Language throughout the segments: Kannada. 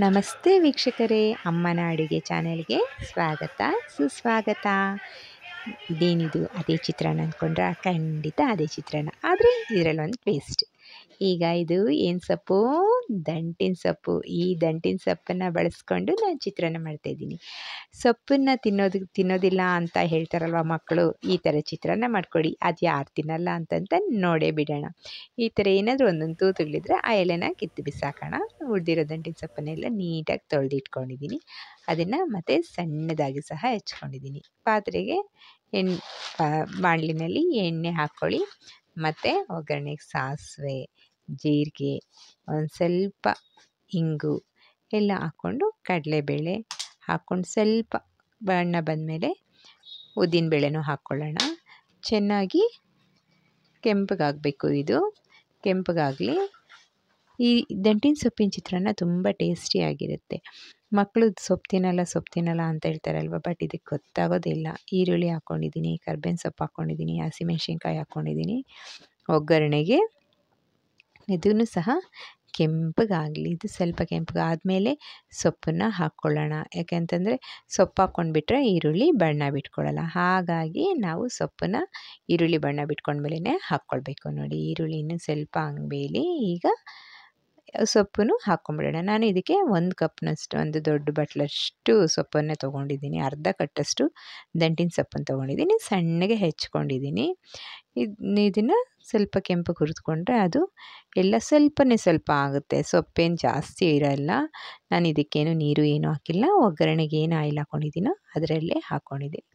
ನಮಸ್ತೆ ವೀಕ್ಷಕರೇ, ಅಮ್ಮನ ಅಡುಗೆ ಚಾನೆಲ್ಗೆ ಸ್ವಾಗತ ಸುಸ್ವಾಗತ. ಇದೇನಿದು ಅದೇ ಚಿತ್ರಾನ್ನ ಅಂದ್ಕೊಂಡ್ರೆ ಖಂಡಿತ ಅದೇ ಚಿತ್ರಾನ್ನ, ಆದರೆ ಇದರಲ್ಲೊಂದು ಟ್ವಿಸ್ಟ್. ಈಗ ಇದು ಏನು ಸೊಪ್ಪು? ದಂಟಿನ ಸೊಪ್ಪು. ಈ ದಂಟಿನ ಸೊಪ್ಪನ್ನು ಬಳಸ್ಕೊಂಡು ನಾನು ಚಿತ್ರಾನ್ನ ಮಾಡ್ತಾಯಿದ್ದೀನಿ. ಸೊಪ್ಪನ್ನು ತಿನ್ನೋದಿಲ್ಲ ಅಂತ ಹೇಳ್ತಾರಲ್ವ ಮಕ್ಕಳು, ಈ ಥರ ಚಿತ್ರಾನ್ನ ಮಾಡಿಕೊಡಿ, ಅದು ಯಾರು ತಿನ್ನಲ್ಲ ಅಂತಂತ ನೋಡೇ ಬಿಡೋಣ. ಈ ಥರ ಏನಾದರೂ ಒಂದೊಂದು ತೂತುಗಳಿದ್ರೆ ಆ ಎಲೆನ ಕಿತ್ತು ಬಿಸಾಕೋಣ. ಉಳಿದಿರೋ ದಂಟಿನ ಸೊಪ್ಪನ್ನೆಲ್ಲ ನೀಟಾಗಿ ತೊಳೆದಿಟ್ಕೊಂಡಿದ್ದೀನಿ. ಅದನ್ನು ಮತ್ತೆ ಸಣ್ಣದಾಗಿ ಸಹ ಹೆಚ್ಕೊಂಡಿದ್ದೀನಿ. ಪಾತ್ರೆಗೆ ಬಾಣಲಿನಲ್ಲಿ ಎಣ್ಣೆ ಹಾಕ್ಕೊಳ್ಳಿ. ಮತ್ತು ಒಗ್ಗರಣೆಗೆ ಸಾಸಿವೆ, ಜೀರಿಗೆ, ಒಂದು ಸ್ವಲ್ಪ ಇಂಗು ಎಲ್ಲ ಹಾಕ್ಕೊಂಡು ಕಡಲೆಬೇಳೆ ಹಾಕ್ಕೊಂಡು ಸ್ವಲ್ಪ ಬಣ್ಣ ಬಂದಮೇಲೆ ಉದ್ದಿನಬೇಳೆನೂ ಹಾಕ್ಕೊಳ್ಳೋಣ. ಚೆನ್ನಾಗಿ ಕೆಂಪಗಾಗಬೇಕು. ಇದು ಕೆಂಪಗಾಗಲಿ. ಈ ದಂಟಿನ ಸೊಪ್ಪಿನ ಚಿತ್ರಾನ್ನ ತುಂಬ ಟೇಸ್ಟಿಯಾಗಿರುತ್ತೆ. ಮಕ್ಕಳು ಸೊಪ್ಪು ತಿನ್ನಲ್ಲ ಅಂತ ಹೇಳ್ತಾರಲ್ವ, ಬಟ್ ಇದಕ್ಕೆ ಗೊತ್ತಾಗೋದಿಲ್ಲ. ಈರುಳ್ಳಿ ಹಾಕ್ಕೊಂಡಿದ್ದೀನಿ, ಕರ್ಬೇವಿನ ಸೊಪ್ಪು ಹಾಕ್ಕೊಂಡಿದ್ದೀನಿ, ಹಸಿಮೆಣ್ಸಿನ್ಕಾಯಿ ಹಾಕ್ಕೊಂಡಿದ್ದೀನಿ. ಒಗ್ಗರಣೆಗೆ ಇದನ್ನು ಸಹ ಕೆಂಪಗಾಗಲಿ. ಇದು ಸ್ವಲ್ಪ ಕೆಂಪಗಾದಮೇಲೆ ಸೊಪ್ಪನ್ನು ಹಾಕ್ಕೊಳ್ಳೋಣ. ಯಾಕೆಂತಂದರೆ ಸೊಪ್ಪು ಹಾಕ್ಕೊಂಡ್ಬಿಟ್ರೆ ಈರುಳ್ಳಿ ಬಣ್ಣ ಬಿಟ್ಕೊಳ್ಳಲ್ಲ. ಹಾಗಾಗಿ ನಾವು ಸೊಪ್ಪನ್ನು ಈರುಳ್ಳಿ ಬಣ್ಣ ಬಿಟ್ಕೊಂಡ್ಮೇಲೆ ಹಾಕ್ಕೊಳ್ಬೇಕು. ನೋಡಿ, ಈರುಳ್ಳಿ ಇನ್ನೂ ಸ್ವಲ್ಪ ಬೇಯಲಿ. ಈಗ ಸೊಪ್ಪನ್ನು ಹಾಕ್ಕೊಂಬಿಡೋಣ. ನಾನು ಇದಕ್ಕೆ ಒಂದು ಕಪ್ನಷ್ಟು, ಒಂದು ದೊಡ್ಡ ಬಟ್ಲಷ್ಟು ಸೊಪ್ಪನ್ನೇ ತೊಗೊಂಡಿದ್ದೀನಿ. ಅರ್ಧ ಕಟ್ಟಷ್ಟು ದಂಟಿನ ಸೊಪ್ಪನ್ನು ತೊಗೊಂಡಿದ್ದೀನಿ, ಸಣ್ಣಗೆ ಹೆಚ್ಕೊಂಡಿದ್ದೀನಿ. ಇದನ್ನು ಸ್ವಲ್ಪ ಕೆಂಪು ಹುರಿದ್ಕೊಂಡ್ರೆ ಅದು ಎಲ್ಲ ಸ್ವಲ್ಪ ಆಗುತ್ತೆ. ಸೊಪ್ಪೇನು ಜಾಸ್ತಿ ಇರಲ್ಲ. ನಾನು ಇದಕ್ಕೇನು ನೀರು ಏನೂ ಹಾಕಿಲ್ಲ. ಒಗ್ಗರಣೆಗೆ ಏನು ಆಯಿಲ್ ಹಾಕ್ಕೊಂಡಿದ್ದೀನೋ ಅದರಲ್ಲೇ ಹಾಕ್ಕೊಂಡಿದ್ದೀನಿ.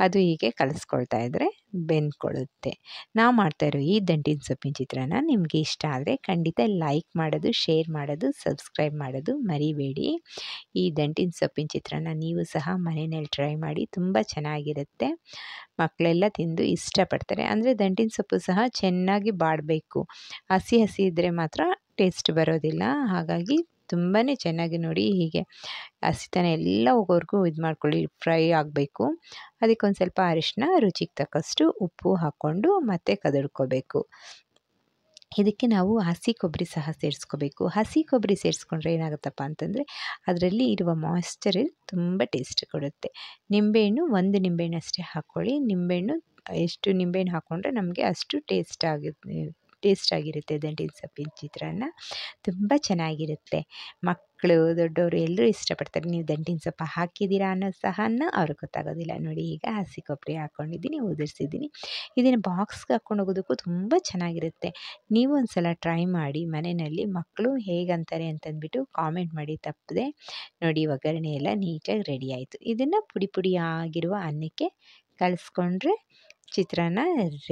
ಅದು ಹೀಗೆ ಕಲಿಸ್ಕೊಳ್ತಾ ಇದ್ದರೆ ಬೆಂದ್ಕೊಳ್ಳುತ್ತೆ. ನಾವು ಮಾಡ್ತಾಯಿರೋ ಈ ದಂಟಿನ ಸೊಪ್ಪಿನ ಚಿತ್ರಾನ್ನ ನಿಮಗೆ ಇಷ್ಟ ಆದರೆ ಖಂಡಿತ ಲೈಕ್ ಮಾಡೋದು, ಶೇರ್ ಮಾಡೋದು, ಸಬ್ಸ್ಕ್ರೈಬ್ ಮಾಡೋದು ಮರಿಬೇಡಿ. ಈ ದಂಟಿನ ಸೊಪ್ಪಿನ ಚಿತ್ರಾನ್ನ ನೀವು ಸಹ ಮನೆಯಲ್ಲಿ ಟ್ರೈ ಮಾಡಿ, ತುಂಬ ಚೆನ್ನಾಗಿರುತ್ತೆ. ಮಕ್ಕಳೆಲ್ಲ ತಿಂದು ಇಷ್ಟಪಡ್ತಾರೆ. ಅಂದರೆ ದಂಟಿನ ಸೊಪ್ಪು ಸಹ ಚೆನ್ನಾಗಿ ಬಾಡಬೇಕು. ಹಸಿ ಇದ್ದರೆ ಮಾತ್ರ ಟೇಸ್ಟ್ ಬರೋದಿಲ್ಲ. ಹಾಗಾಗಿ ತುಂಬಾ ಚೆನ್ನಾಗಿ ನೋಡಿ, ಹೀಗೆ ಹಸಿತನ ಎಲ್ಲ ಹೋಗೋವರೆಗೂ ಇದು ಮಾಡ್ಕೊಳ್ಳಿ. ಫ್ರೈ ಆಗಬೇಕು. ಅದಕ್ಕೊಂದು ಸ್ವಲ್ಪ ಅರಿಶಿನ, ರುಚಿಗೆ ತಕ್ಕಷ್ಟು ಉಪ್ಪು ಹಾಕ್ಕೊಂಡು ಮತ್ತೆ ಕದಡ್ಕೋಬೇಕು. ಇದಕ್ಕೆ ನಾವು ಹಸಿ ಕೊಬ್ಬರಿ ಸಹ ಸೇರಿಸ್ಕೋಬೇಕು. ಹಸಿ ಕೊಬ್ಬರಿ ಸೇರಿಸ್ಕೊಂಡ್ರೆ ಏನಾಗುತ್ತಪ್ಪ ಅಂತಂದರೆ ಅದರಲ್ಲಿ ಇರುವ ಮಾಯ್ಶ್ಚರ್ ತುಂಬ ಟೇಸ್ಟ್ ಕೊಡುತ್ತೆ. ನಿಂಬೆಹಣ್ಣು, ಒಂದು ನಿಂಬೆಹಣ್ಣು ಅಷ್ಟೇ ಹಾಕ್ಕೊಳ್ಳಿ. ನಿಂಬೆಹಣ್ಣು ಎಷ್ಟು ನಿಂಬೆಹಣ್ಣು ಹಾಕ್ಕೊಂಡ್ರೆ ನಮಗೆ ಅಷ್ಟು ಟೇಸ್ಟಾಗಿರುತ್ತೆ. ದಂಟಿನ ಸೊಪ್ಪಿನ ಚಿತ್ರಾನ್ನ ತುಂಬ ಚೆನ್ನಾಗಿರುತ್ತೆ. ಮಕ್ಕಳು, ದೊಡ್ಡವರು ಎಲ್ಲರೂ ಇಷ್ಟಪಡ್ತಾರೆ. ನೀವು ದಂಟಿನ ಸೊಪ್ಪು ಹಾಕಿದ್ದೀರಾ ಅನ್ನೋದು ಸಹ ಅವ್ರಿಗೆ ಗೊತ್ತಾಗೋದಿಲ್ಲ. ನೋಡಿ, ಈಗ ಹಸಿ ಕೊಬ್ಬರಿ ಹಾಕ್ಕೊಂಡಿದ್ದೀನಿ, ಉದುರಿಸಿದ್ದೀನಿ. ಇದನ್ನು ಬಾಕ್ಸ್ಗೆ ಹಾಕ್ಕೊಂಡು ಹೋಗೋದಕ್ಕೂ ತುಂಬ ಚೆನ್ನಾಗಿರುತ್ತೆ. ನೀವು ಒಂದು ಸಲ ಟ್ರೈ ಮಾಡಿ ಮನೆಯಲ್ಲಿ. ಮಕ್ಕಳು ಹೇಗಂತಾರೆ ಅಂತಂದ್ಬಿಟ್ಟು ಕಾಮೆಂಟ್ ಮಾಡಿ ತಪ್ಪದೆ. ನೋಡಿ, ಒಗ್ಗರಣೆ ಎಲ್ಲ ನೀಟಾಗಿ ರೆಡಿ ಆಯಿತು. ಇದನ್ನು ಪುಡಿ ಆಗಿರುವ ಅನ್ನಕ್ಕೆ ಕಲಿಸ್ಕೊಂಡ್ರೆ ಚಿತ್ರಾನ್ನ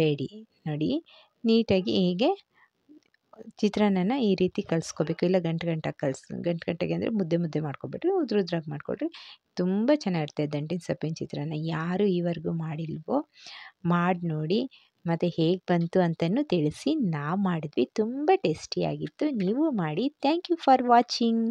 ರೆಡಿ. ನೋಡಿ, ನೀಟಾಗಿ ಹೀಗೆ ಚಿತ್ರಾನ್ನನ ಈ ರೀತಿ ಕಲಿಸ್ಕೋಬೇಕು. ಇಲ್ಲ ಗಂಟೆಗೆ ಅಂದರೆ ಮುದ್ದೆ ಮಾಡ್ಕೊಬಿಟ್ರೆ ಉದ್ರಾಗಿ ಮಾಡಿಕೊಡ್ರಿ. ತುಂಬ ಚೆನ್ನಾಗಿರುತ್ತೆ ದಂಟಿನ ಸೊಪ್ಪಿನ ಚಿತ್ರಾನ್ನ. ಯಾರು ಈವರೆಗೂ ಮಾಡಿಲ್ವೋ ಮಾಡಿ ನೋಡಿ, ಮತ್ತು ಹೇಗೆ ಬಂತು ಅಂತಲೂ ತಿಳಿಸಿ. ನಾವು ಮಾಡಿದ್ವಿ, ತುಂಬ ಟೇಸ್ಟಿಯಾಗಿತ್ತು. ನೀವು ಮಾಡಿ. Thank you for watching.